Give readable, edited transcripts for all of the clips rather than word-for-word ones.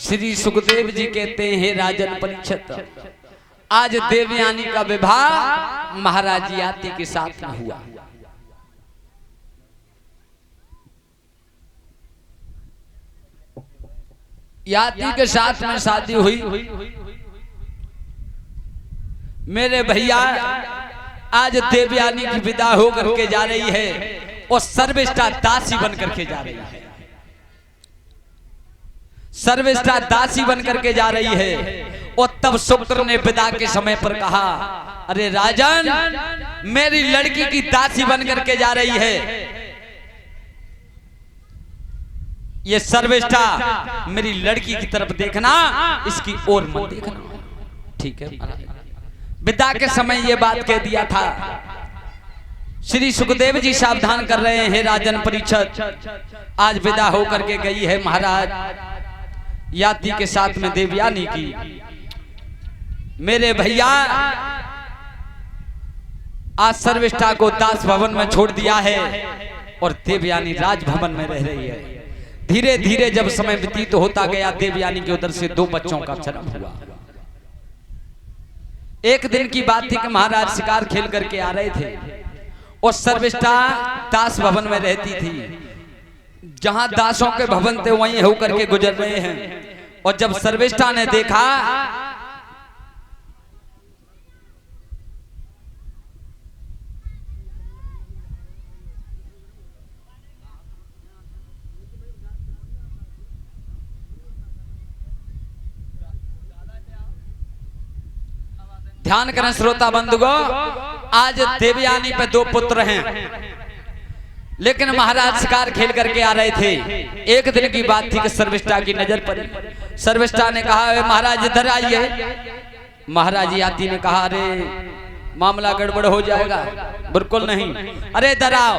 श्री सुखदेव जी कहते हैं, राजन परीक्षित, आज देवयानी का विवाह महाराज याति के साथ में हुआ। याति के साथ में शादी हुई। मेरे भैया आज देवयानी की विदा होकर के जा रही है और सर्वश्रेष्ठा दासी बन करके जा रही है। सर्वश्रेष्ठा दासी बन करके जा रही है। और तब शुक्र ने विदा के समय पर कहा, अरे राजन, मेरी लड़की की दासी बन करके जा रही है, ये सर्वश्रेष्ठा मेरी लड़की की तरफ देखना, इसकी ओर मत देखना। ठीक है। विदा के समय ये बात कह दिया था। श्री सुखदेव जी सावधान कर रहे हैं, राजन परीक्षित, आज विदा होकर के गई है महाराज याति के साथ में देवयानी की। मेरे भैया आज सर्वश्रेष्ठा को दास भवन में छोड़ दिया है और देवयानी राजभवन में रह रही है। धीरे धीरे जब समय व्यतीत होता गया, देवयानी के उधर से 2 बच्चों का जन्म हुआ। एक दिन की बात थी कि महाराज शिकार खेल करके आ रहे थे और सर्वश्रेष्ठा दास भवन में रहती थी। जहां दासों के भवन थे वहीं होकर के गुजर रहे हैं। और जब सर्वश्रेष्ठा ने देखा ध्यान करें श्रोता बंधुगो, आज देवयानी पे 2 पुत्र हैं, लेकिन महाराज शिकार खेल करके आ रहे थे। एक दिन की बात थी कि सर्वश्रेष्ठा की नजर पड़ी। सर्वश्रेष्ठा ने कहा, महाराज इधर आइए। महाराज याति ने कहा, अरे मामला गड़बड़ हो जाएगा। बिल्कुल नहीं, अरे इधर आओ।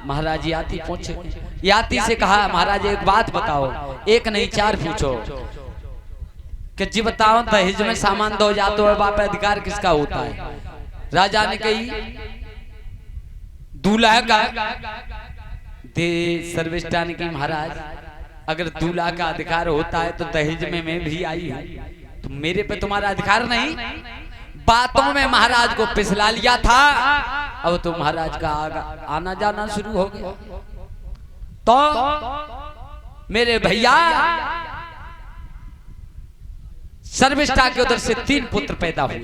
महाराज याति पहुंचे। याति से कहा, महाराज एक बात बताओ, एक नहीं 4 पूछो कि जी बताओ, दहेज में सामान दो जाते है, बाप अधिकार किसका होता है? राजा ने कही, दूल्हा का। दे सर्वश्रेष्ठा ने कही, महाराज अगर दूल्हा का अधिकार होता है तो दहेज में मैं भी आई हूं, तो मेरे पे तुम्हारा अधिकार नहीं। बातों में महाराज को पिसला लिया था। अब तो महाराज का आना जाना शुरू हो गया। तो मेरे भैया सर्वश्रेष्ठा के उधर से 3 पुत्र पैदा हुए।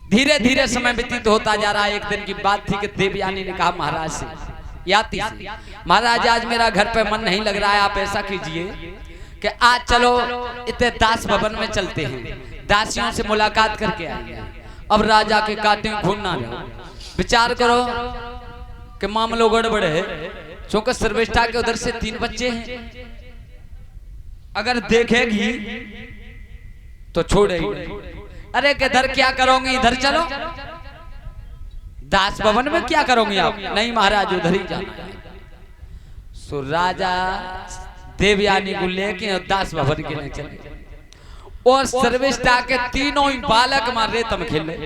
धीरे धीरे समय व्यतीत होता जा रहा है। एक दिन की बात थी कि देवयानी ने कहा महाराज से, याति से, महाराज आज मेरा घर पे मन नहीं लग रहा है, आप ऐसा कीजिए कि आज चलो इतने दास भवन में चलते हैं, दासियों से मुलाकात करके आएंगे। अब राजा के काटे खून ना लो, विचार करो कि मामलो गड़बड़ है, क्योंकि सर्वश्रेष्ठा के उधर से 3 बच्चे हैं। अगर देखेगी तो छोड़ेगी। अरे किधर क्या करोगी, इधर चलो। दास भवन में क्या करोगी आप? नहीं महाराज उधर ही जाना है। सो राजा देवयानी को लेके दास भवन के लिए चले और सर्वश्रेष्ठा के 3 ही बालक मार रेतम खेले।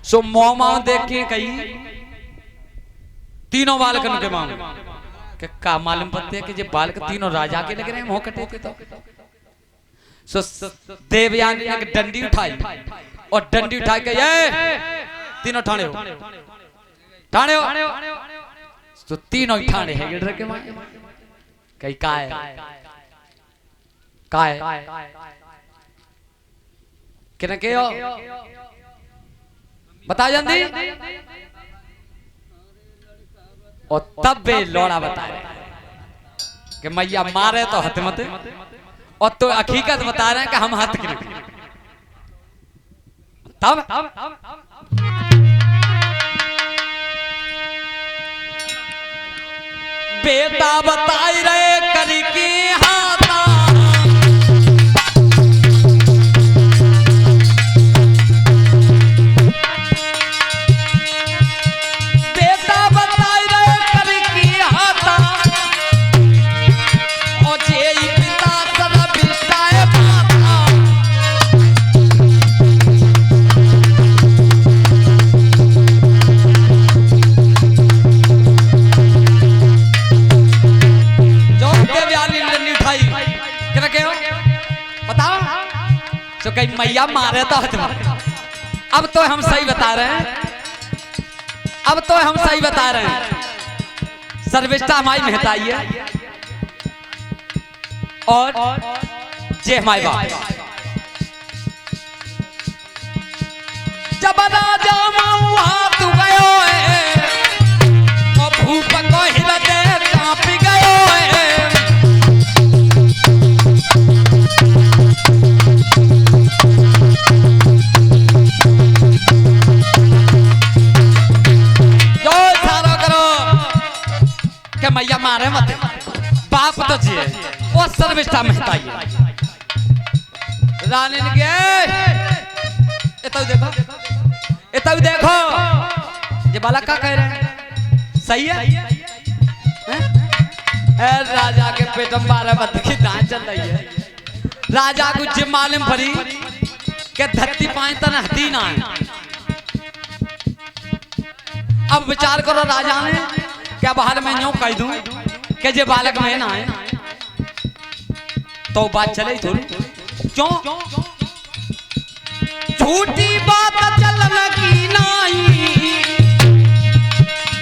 सो मोमा देख के कही 3 बालकन के मांग के का मालूम पड़ते कि जे बालक 3 राजा के लग रहे हैं, मोह कटे थे। तो सो देवयानी ने डंडी उठाई और डंडी उठा के ये 3 ठाणे हो, ठाणे हो। तो 3 ही ठाणे है गिर के मां कई काय काय किने के हो बता जल्दी। और तब वे लौड़ा बताए कि मैया मारे तो हथ मत, और तो हकीकत बता रहे हैं कि हम हथ गिरे। तब बेटा बताई रहे करी की हाथा, बेटा बताई रहे करी की हाथा, और जे पिता सदा बिस्ताए माथा। जो देवयानी कहीं मैया मारे तो अब तो हम सही बता रहे हैं, अब तो हम सही बता रहे हैं। सर्विस्टा हमारी मेहताई है और जे हमारे बाप। जब राजा माऊ हाथ गयो है और भूप को हृदय कांप गयो है। मैया मारे मत बाप तो जी वो सर्विस्टा मेहताई रानी ने देखो देखो ये बालक का कह रहे हैं सही है, राजा के पेट में 12 बत्ती की दांत चल रही है। राजा को जिम मालूम पड़ी के धरती पाए तन हती ना है। अब विचार करो राजा ने क्या बाहर में यूं कह दूं कि जे बालक में ना है तो बात चले थोड़ी क्यों झूठी बात चलन की नहीं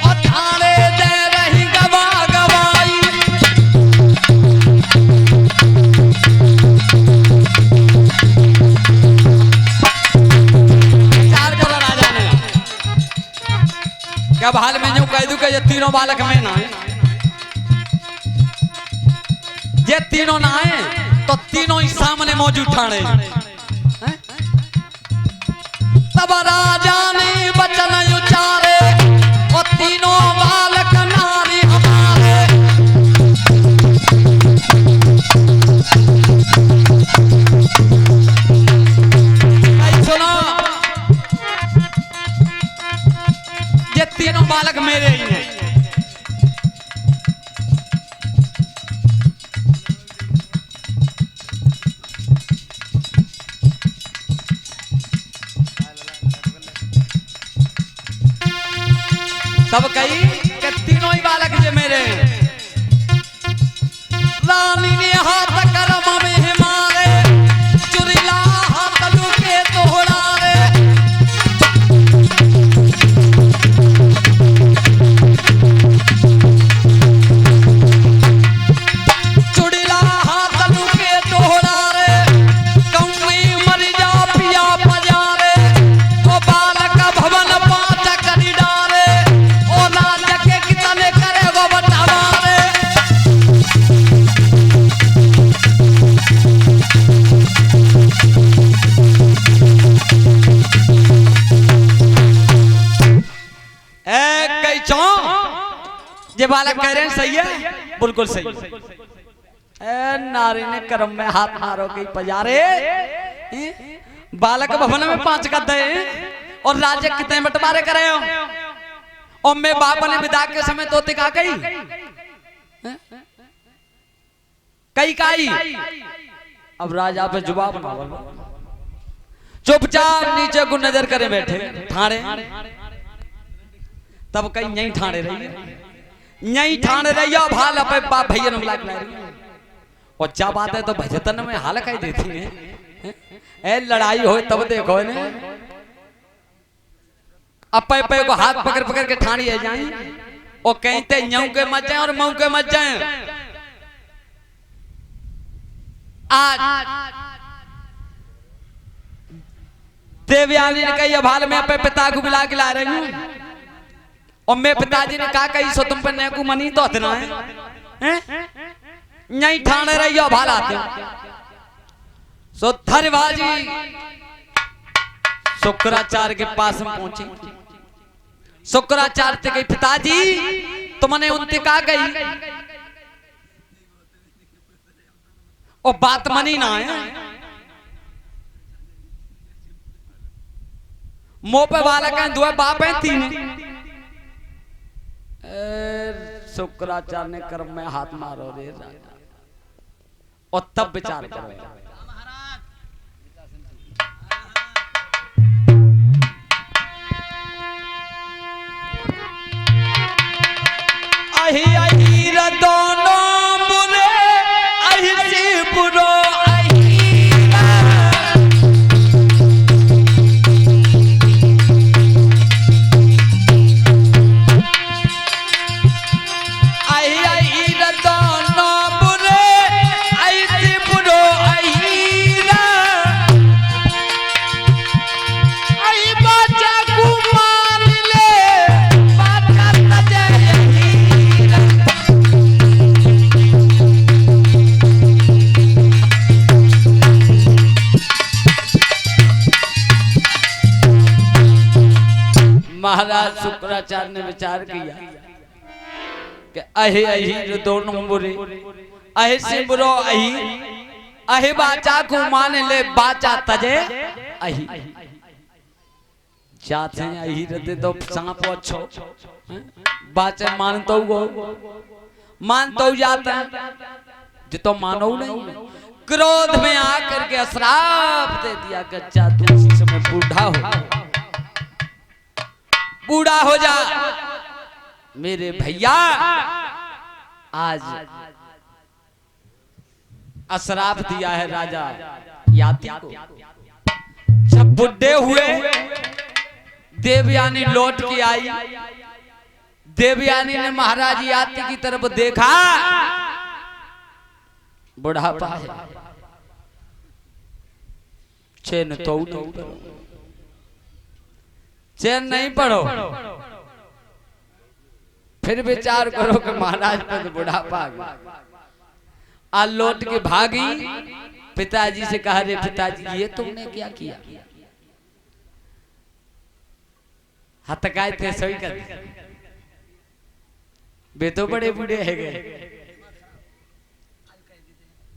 और थाने दे रही गवा गवाई। विचार करो राजा ने क्या हाल में यूं कह दूं कि ये तीनों बालक में ना है, ये तीनों ना है तो तीनों ही सामने मौजूद ठाणे। तब राजा ने वचन उचारे और तीनों बालक नारी हमारे। सुनो ये तीनों बालक मेरे ही हैं। तब कही कि तीनों ही बालक जो मेरे। रानी ने हाथ करम में मारे चुरिला हाथ लुके तोड़ारे। चुड़िला हाथ लुके तोड़ारे कौई मर जा पिया बजारे वो बालक भवन पांच करी डारे। ये बालक कह रहे हैं सही है बिल्कुल सही। नारी ने कर्म में हाथ मारो गई पजारे। बालक भवन में 5 गद्दे और राज्य कितने बंटवारे करे हो और मैं बाप ने विदा के समय तो तिका गई कई काई। अब राजा पे जवाब ना चुपचाप नीचे को नजर करे बैठे ठाणे। तब कहीं यहीं ठाणे रही यहीं ठाणे रही भाल पे बाप भैया ने बुला के और क्या बात है तो भजतन में हाल कही देती है। ए लड़ाई हो तब देखो ने अपे पे को हाथ पकड़ पकड़ के ठाणी है जाए और कहते न्यू के मत जाए और मऊ के मत जाए। आज देवयानी ने कही भाल में अपने पिता को बुला के ला रही हूँ और मैं पिताजी ने कहा कही सो तुम पर नेकू मनी तो इतना है नहीं ठाणे रही हो भाल आते सो धरवाजी शुक्राचार्य के पास में पहुंची। शुक्राचार्य के पिताजी तुमने उनसे कहा गई और बात मनी ना है मुंह पे बालक है 2 बाप है 3। शुक्राचार्य ने कर्म में हाथ मारो रे राजा और तब विचार करो। अही अही दोनों बुरे अही से बुरो अही महाराज शुक्राचार्य ने विचार किया कि अहे अही दोनों बुरे, अहे से बुरो अही, अहे बाचा को मान ले बाचा तजे अही। जाते हैं अही रहते तो सांप अच्छो, बाचा मानतो गो, मानतो जाता जो तो मानो नहीं। क्रोध में आकर के श्राप दे दिया कि जा तू उसी समय बूढ़ा हो जा। मेरे भैया आज अश्राप दिया है राजा याति को। जब बुढ़े हुए देवयानी लौट के आई, देवयानी ने महाराज याति की तरफ देखा, बुढ़ापा है, चैन तो नहीं पड़ो, चैन नहीं पड़ो। फिर विचार करो कि महाराज पर तो बुढ़ापा आ गया। आज लौट के भागी, पिताजी से कहा, रे पिताजी ये तुमने क्या किया? हतकाए थे सही कर, वे तो बड़े बूढ़े है गए।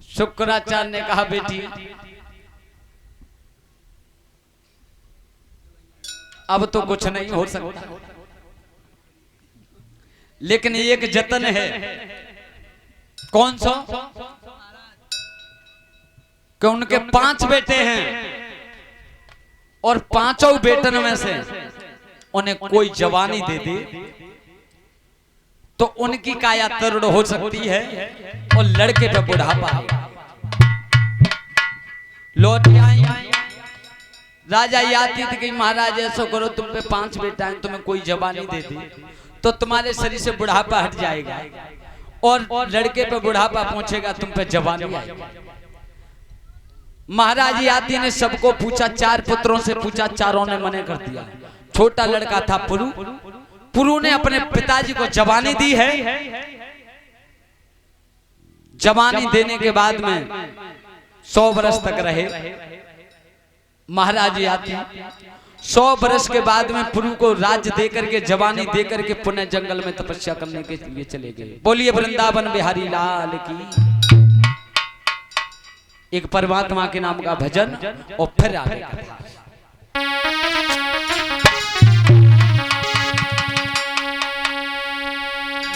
शुक्राचार्य ने कहा, बेटी अब तो कुछ नहीं हो सकता, लेकिन एक जतन है। कौन सा? कि उनके 5 बेटे हैं और 5 बेटन में से उन्हें कोई जवानी दे दे तो उनकी काया तरुण हो सकती है और लड़के पे बुढ़ापा है। लौट आई, राजा याति थे कि महाराज ऐसा करो, तुम पे 5 बेटा हैं, तुम्हें कोई जवानी दे दे तो तुम्हारे शरीर से बुढ़ापा हट जाएगा और लड़के पे बुढ़ापा पहुंचेगा, तुम पे जवानी आएगी। महाराज याति ने सबको पूछा, 4 पुत्रों से पूछा, चारों ने मना कर दिया। छोटा लड़का था पुरु, पुरु ने अपने पिताजी को जवानी दी है। जवानी देने के बाद में 100 वर्ष तक रहे महाराज याति। 100 वर्ष के बाद में पुरु को राज्य देकर के, जवानी देकर के पुनः जंगल में तपस्या करने के लिए चले गए। बोलिए वृंदावन बिहारी लाल की। एक परमात्मा के नाम का भजन और फिर आगे कथा।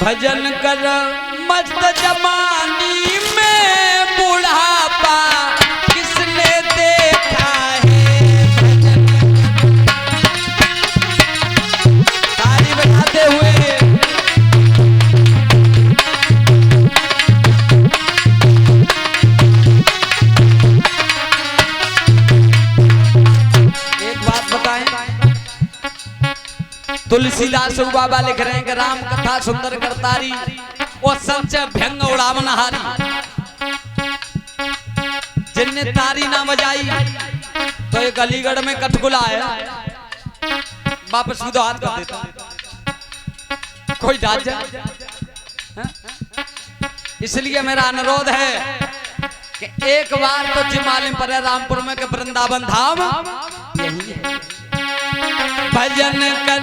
भजन कर मस्त जवानी में बुढ़ापा किसने देखा है। ताली बजाते हुए एक बात बताएं, तुलसीदास बाबा लिख रहे हैं कि राम कथा सुंदर करतारी और संचय भंग उड़ावनहारी। जिनने तारी ना बजाई तो एक अलीगढ़ में कठगुला है, वापस खुद हाथ कर देता कोई डाल जाए। इसलिए मेरा अनुरोध है कि एक बार तो जिमालिम पर रामपुर में के वृंदावन धाम यही है। भजन कर